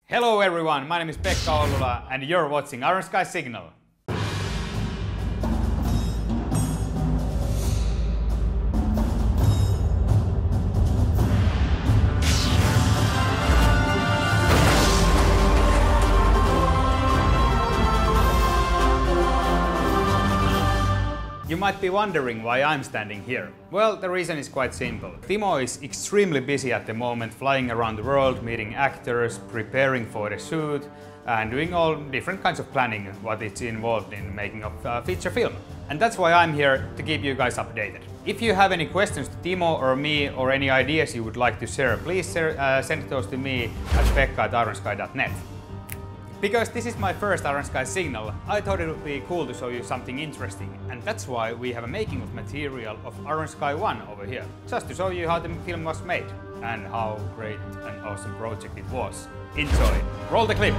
Hello everyone, my name is Pekka Ollula and you're watching Iron Sky Signal. You might be wondering why I'm standing here. Well, the reason is quite simple. Timo is extremely busy at the moment, flying around the world, meeting actors, preparing for the shoot, and doing all different kinds of planning what is involved in making a feature film. And that's why I'm here to keep you guys updated. If you have any questions to Timo or me or any ideas you would like to share, please send those to me at pekka@ironsky.net. Because this is my first Iron Sky Signal, I thought it would be cool to show you something interesting, and that's why we have a making of material of Iron Sky 1 over here, just to show you how the film was made and how great and awesome project it was. Enjoy! Roll the clip!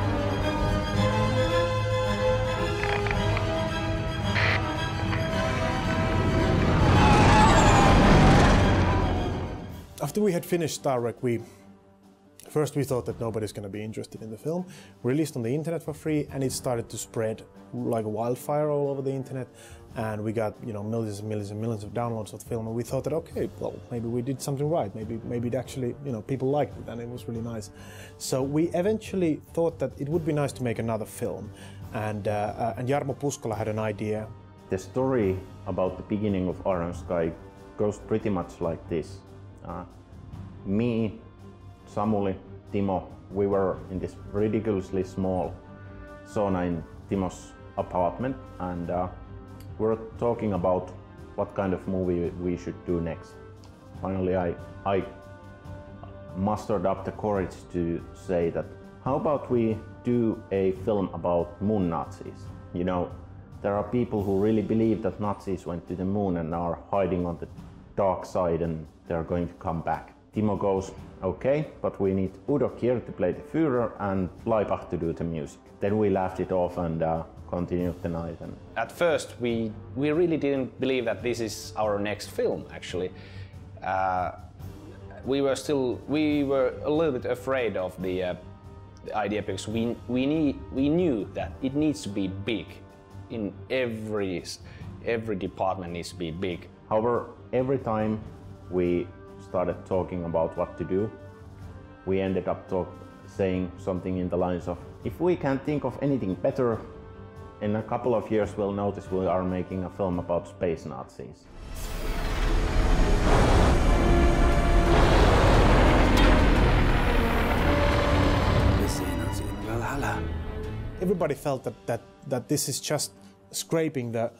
After we had finished Star Trek, First we thought that nobody's going to be interested in the film. We released on the internet for free and it started to spread like a wildfire all over the internet, and we got millions and millions and millions of downloads of the film, and we thought that okay, well, maybe we did something right, maybe it actually people liked it and it was really nice. So we eventually thought that it would be nice to make another film, and Jarmo Puskola had an idea. The story about the beginning of Iron Sky goes pretty much like this. Me, Samuli, Timo, we were in this ridiculously small sauna in Timo's apartment, and we were talking about what kind of movie we should do next. Finally, I mustered up the courage to say that, how about we do a film about moon Nazis? You know, there are people who really believe that Nazis went to the moon and are hiding on the dark side and they're going to come back. Timo goes, okay, but we need Udo Kier to play the Führer and Leibach to do the music. Then we laughed it off and continued the night. And at first, we really didn't believe that this is our next film, actually. We were a little bit afraid of the idea, because we knew that it needs to be big. In every department needs to be big. However, every time we started talking about what to do, we ended up saying something in the lines of, if we can't think of anything better, in a couple of years we'll notice we are making a film about space Nazis. Everybody felt that this is just scraping the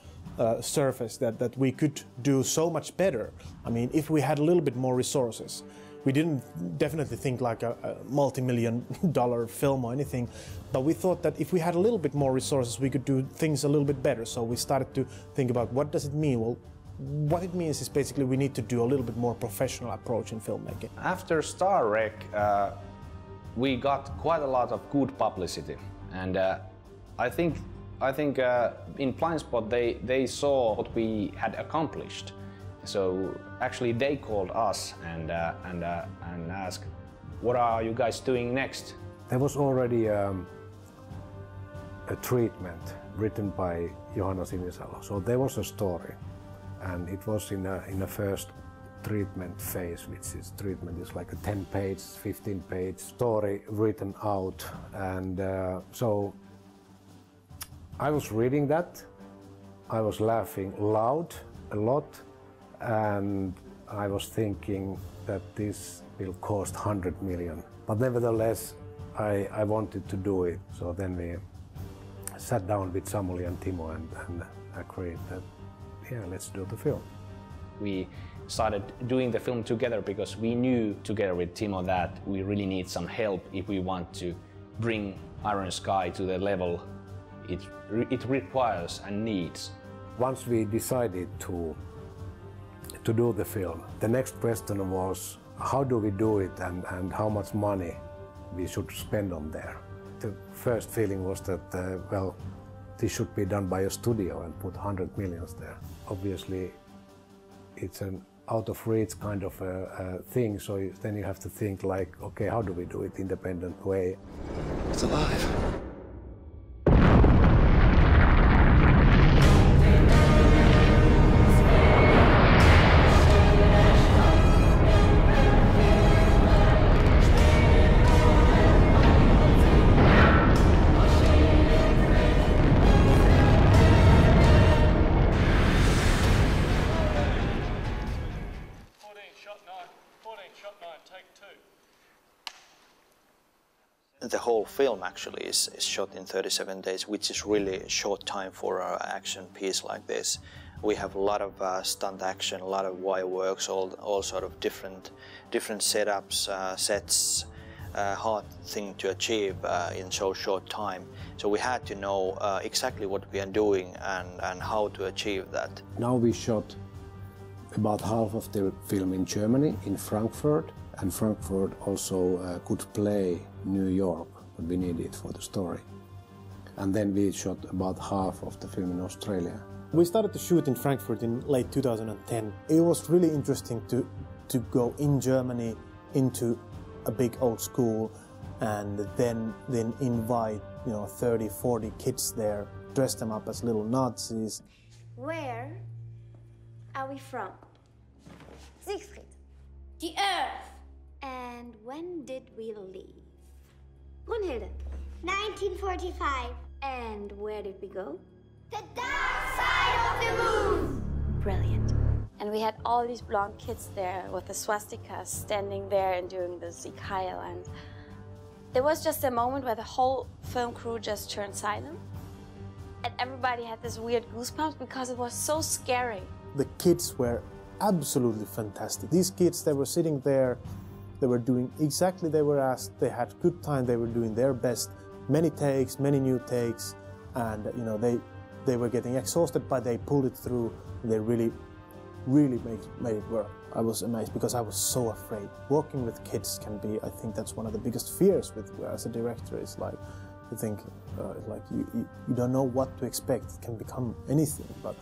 surface, that we could do so much better. I mean, if we had a little bit more resources. We didn't definitely think like a multi-million-dollar film or anything, but we thought that if we had a little bit more resources, we could do things a little bit better. So we started to think about, what does it mean? Well, what it means is basically we need to do a little bit more professional approach in filmmaking. After Star Trek, we got quite a lot of good publicity, and I think in Blind Spot they saw what we had accomplished. So actually they called us and asked, what are you guys doing next? There was already a treatment written by Johanna Sinisalo. So there was a story, and it was in a first treatment phase, which is treatment is like a 10-page, 15-page story written out, and so I was reading that, I was laughing loud a lot, and I was thinking that this will cost 100 million. But nevertheless, I wanted to do it. So then we sat down with Samuli and Timo and agreed that, yeah, let's do the film. We started doing the film together because we knew together with Timo that we really need some help if we want to bring Iron Sky to the level it requires and needs. Once we decided to do the film, the next question was, how do we do it and how much money we should spend on there? The first feeling was that, well, this should be done by a studio and put 100 millions there. Obviously, it's an out of reach kind of a thing, so then you have to think like, okay, how do we do it independent way? It's alive. The whole film actually is shot in 37 days, which is really a short time for an action piece like this. We have a lot of stunt action, a lot of wire works, all sort of different setups, sets, hard thing to achieve in so short time. So we had to know exactly what we are doing and how to achieve that. Now we shot about half of the film in Germany, in Frankfurt, and Frankfurt also could play New York, what we needed for the story. And then we shot about half of the film in Australia. We started to shoot in Frankfurt in late 2010. It was really interesting to go in Germany into a big old school and then invite 30, 40 kids there, dress them up as little Nazis. Where are we from? Siegfried. The Earth. And when did we leave? Brunhilde. 1945. And where did we go? The dark side of the moon! Brilliant. And we had all these blonde kids there with the swastikas standing there and doing the Sieg Heil. And there was just a moment where the whole film crew just turned silent. And everybody had this weird goosebumps because it was so scary. The kids were absolutely fantastic. These kids, they were sitting there, they were doing exactly they were asked, they had good time, they were doing their best, many takes, many new takes, and they were getting exhausted, but they pulled it through. They really made it work. I was amazed because I was so afraid. Working with kids can be, I think that's one of the biggest fears as a director, is like, you think, you don't know what to expect. It can become anything, but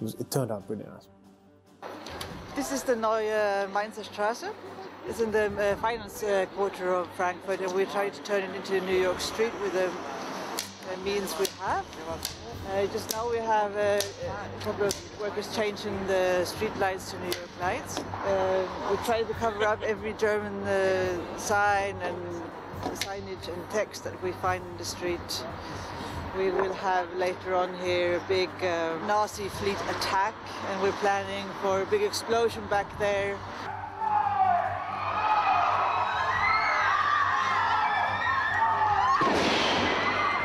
it turned out really nice. This is the Neue Mainzer Straße. It's in the finance quarter of Frankfurt, and we try to turn it into New York Street with the means we have. Just now we have a couple of workers changing the street lights to New York lights. We try to cover up every German sign and signage and text that we find in the street. We will have later on here a big Nazi fleet attack, and we're planning for a big explosion back there.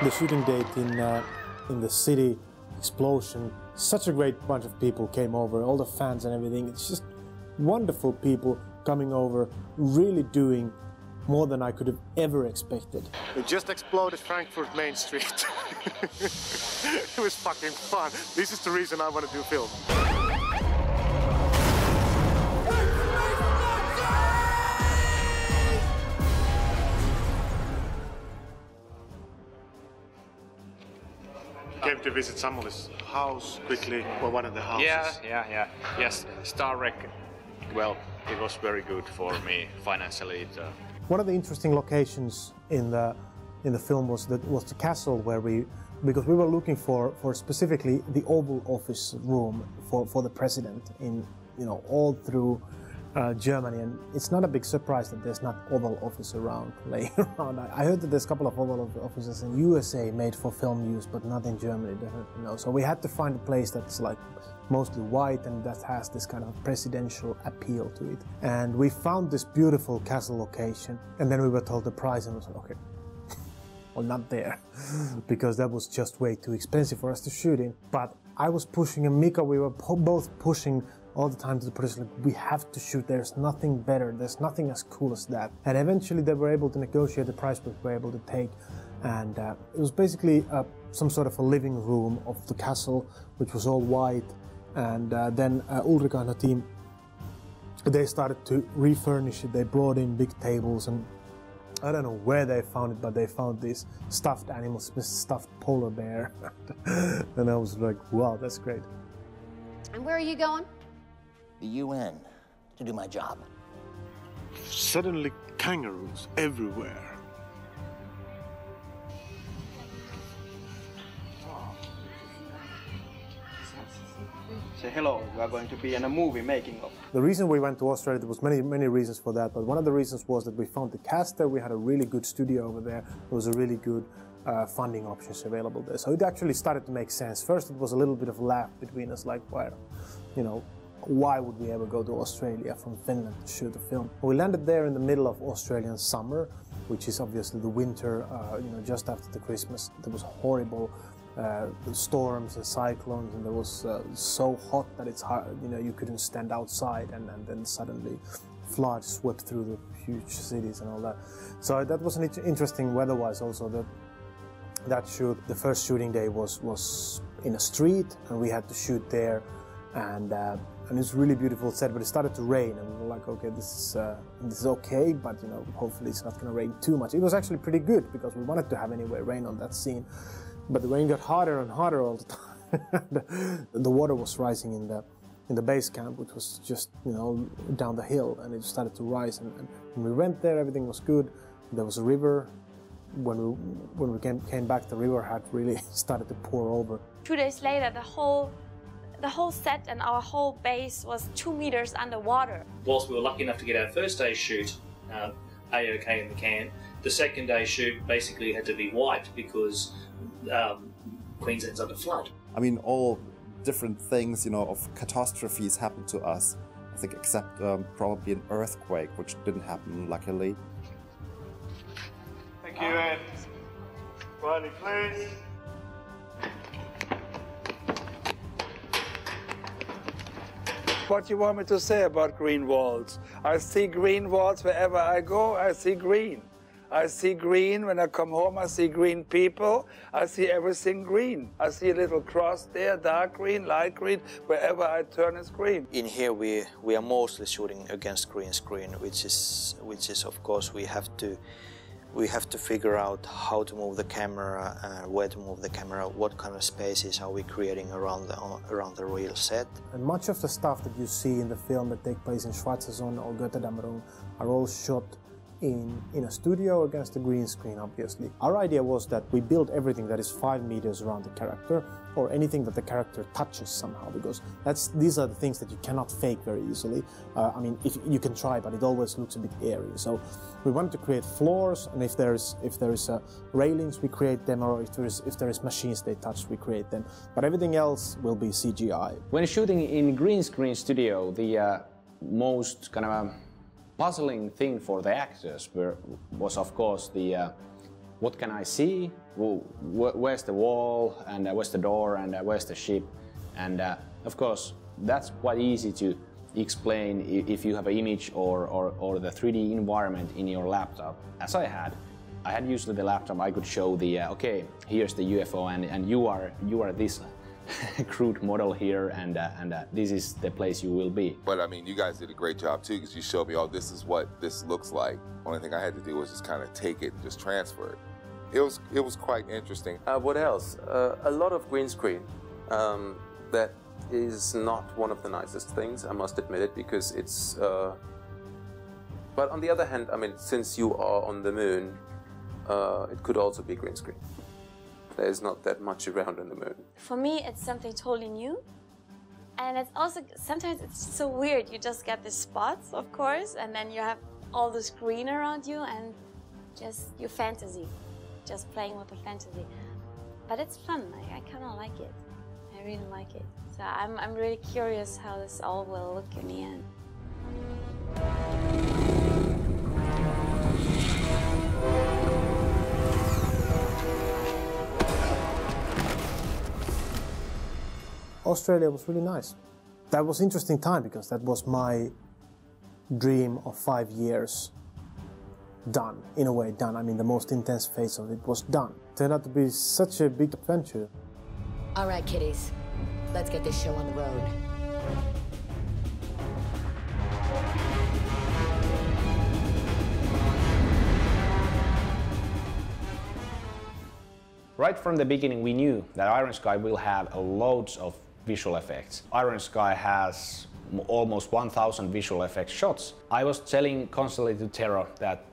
The shooting date in the city, explosion, such a great bunch of people came over, all the fans and everything. It's just wonderful people coming over, really doing more than I could have ever expected. We just exploded Frankfurt Main Street. It was fucking fun. This is the reason I want to do film. Came to visit Samuel's house quickly, or one of the houses. Yeah. Yes, Star Wreck, well, it was very good for me financially. One of the interesting locations in the film was the castle because we were looking for specifically the Oval Office room for the president in all through Germany, and it's not a big surprise that there's not Oval Office laying around. I heard that there's a couple of Oval Offices in USA made for film use, but not in Germany, definitely. So we had to find a place that's like mostly white and that has this kind of presidential appeal to it. And we found this beautiful castle location, and then we were told the price, and we said, okay, well, not there, because that was just way too expensive for us to shoot in. But I was pushing, and Mika, we were both pushing all the time to the producer, like, we have to shoot, there's nothing better, there's nothing as cool as that. And eventually they were able to negotiate the price we were able to take, and it was basically some sort of a living room of the castle, which was all white, and then Ulrika and her team, they started to refurnish it. They brought in big tables, and I don't know where they found it, but they found these stuffed animals, this stuffed polar bear. And I was like, wow, that's great. And where are you going? The UN, to do my job. Suddenly kangaroos everywhere. say, hello, we are going to be in a movie making of. The reason we went to Australia, there was many reasons for that, but one of the reasons was that we found the cast there. We had a really good studio over there. There was a really good funding options available there. So it actually started to make sense. First, it was a little bit of a laugh between us, like, why would we ever go to Australia from Finland to shoot a film? We landed there in the middle of Australian summer, which is obviously the winter, just after the Christmas. There was horrible storms and cyclones, and there was so hot that it's hard, you couldn't stand outside, and then suddenly floods swept through the huge cities and all that. So that was an interesting weather-wise also. That shoot, the first shooting day was in a street, and we had to shoot there, and it's really beautiful set, but it started to rain, and we were like, okay, this is okay, but hopefully it's not going to rain too much. It was actually pretty good because we wanted to have anyway rain on that scene, but the rain got harder and harder all the time. The water was rising in the base camp, which was just down the hill, and it started to rise. And when we went there, everything was good. There was a river. When we came back, the river had really started to pour over. 2 days later, the whole set and our whole base was 2 meters underwater. Whilst we were lucky enough to get our first day's shoot A-OK in the can, the second day's shoot basically had to be wiped because Queensland's under flood. I mean, all different things, of catastrophes happened to us, I think, except probably an earthquake, which didn't happen, luckily. Thank you, and Riley, please. What you want me to say about green walls? I see green walls wherever I go, I see green. I see green when I come home, I see green people, I see everything green. I see a little cross there, dark green, light green, wherever I turn is green. In here we are mostly shooting against green screen, which is of course we have to figure out how to move the camera, where to move the camera, what kind of spaces are we creating around the real set. And much of the stuff that you see in the film that take place in Schwarzazon or Götterdammerung are all shot in a studio against a green screen, obviously. Our idea was that we build everything that is 5 meters around the character, or anything that the character touches somehow, because these are the things that you cannot fake very easily. I mean, if you can try, but it always looks a bit airy. So we wanted to create floors, and if there is railings, we create them, or if there is machines they touch, we create them. But everything else will be CGI. When shooting in green screen studio, the most kind of puzzling thing for the actors was of course what can I see, where's the wall, and where's the door, and where's the ship, and of course that's quite easy to explain if you have an image or the 3D environment in your laptop. As I had usually the laptop, I could show okay, here's the UFO, and you are this crude model here, and this is the place you will be. But I mean, you guys did a great job too, because you showed me, oh, this is what this looks like. Only thing I had to do was just kind of take it and just transfer it. It was quite interesting. What else? A lot of green screen. That is not one of the nicest things, I must admit it, because it's... But on the other hand, I mean, since you are on the moon, it could also be green screen. There's not that much around on the moon. For me, it's something totally new. And it's also, sometimes it's so weird. You just get these spots, of course, and then you have all this green around you and just your fantasy, just playing with the fantasy. But it's fun, I kind of like it. I really like it. So I'm really curious how this all will look in the end. Australia was really nice. That was an interesting time because that was my dream of 5 years done, in a way done. I mean, the most intense phase of it was done. It turned out to be such a big adventure. All right, kiddies, let's get this show on the road. Right from the beginning, we knew that Iron Sky will have loads of visual effects. Iron Sky has almost 1,000 visual effects shots. I was telling constantly to Tero that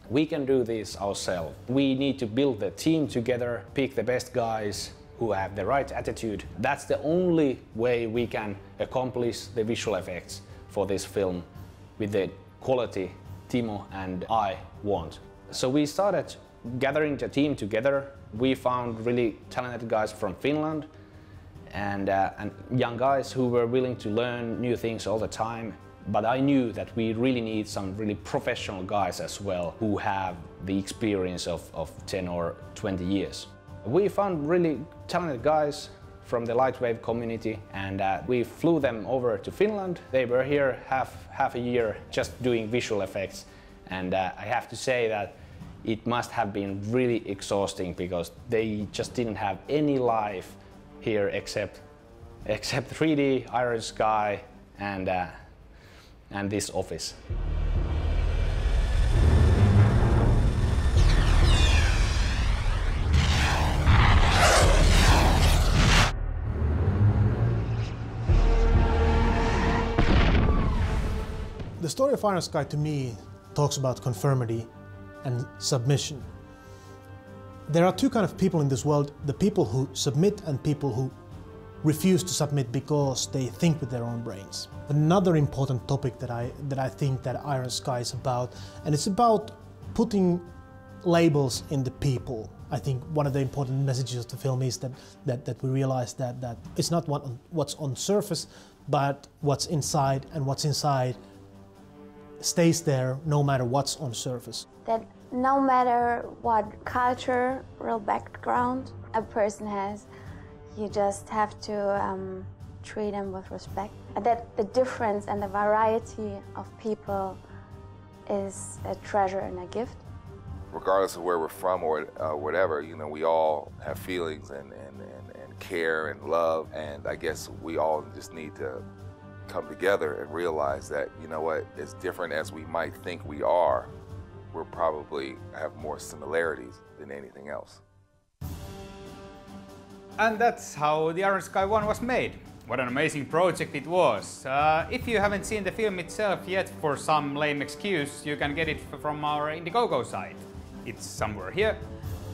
we can do this ourselves. We need to build the team together, pick the best guys who have the right attitude. That's the only way we can accomplish the visual effects for this film with the quality Timo and I want. So we started gathering the team together. We found really talented guys from Finland and young guys who were willing to learn new things all the time. But I knew that we really need some really professional guys as well who have the experience of 10 or 20 years. We found really talented guys from the Lightwave community and we flew them over to Finland. They were here half a year just doing visual effects, and I have to say that it must have been really exhausting because they just didn't have any life here except 3D, Iron Sky and this office. The story of Iron Sky to me talks about conformity and submission. There are two kinds of people in this world, the people who submit and people who refuse to submit because they think with their own brains. Another important topic that I think that Iron Sky is about, and it's about putting labels in the people. I think one of the important messages of the film is that we realize that it's not what's on surface, but what's inside, and what's inside stays there no matter what's on surface. That no matter what culture, real background a person has, you just have to treat them with respect. And that the difference and the variety of people is a treasure and a gift. Regardless of where we're from or whatever, you know, we all have feelings and care and love, and I guess we all just need to come together and realize that, you know what, as different as we might think we are, we're probably have more similarities than anything else. And that's how the Iron Sky 1 was made. What an amazing project it was. If you haven't seen the film itself yet for some lame excuse, you can get it from our Indiegogo site. It's somewhere here.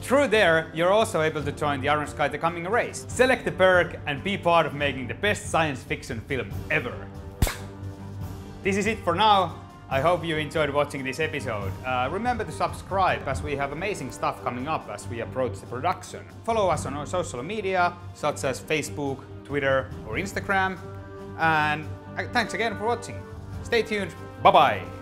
Through there, you're also able to join the Iron Sky The Coming race. Select the perk and be part of making the best science fiction film ever. This is it for now. I hope you enjoyed watching this episode. Remember to subscribe as we have amazing stuff coming up as we approach the production. Follow us on our social media such as Facebook, Twitter or Instagram. And thanks again for watching. Stay tuned. Bye bye.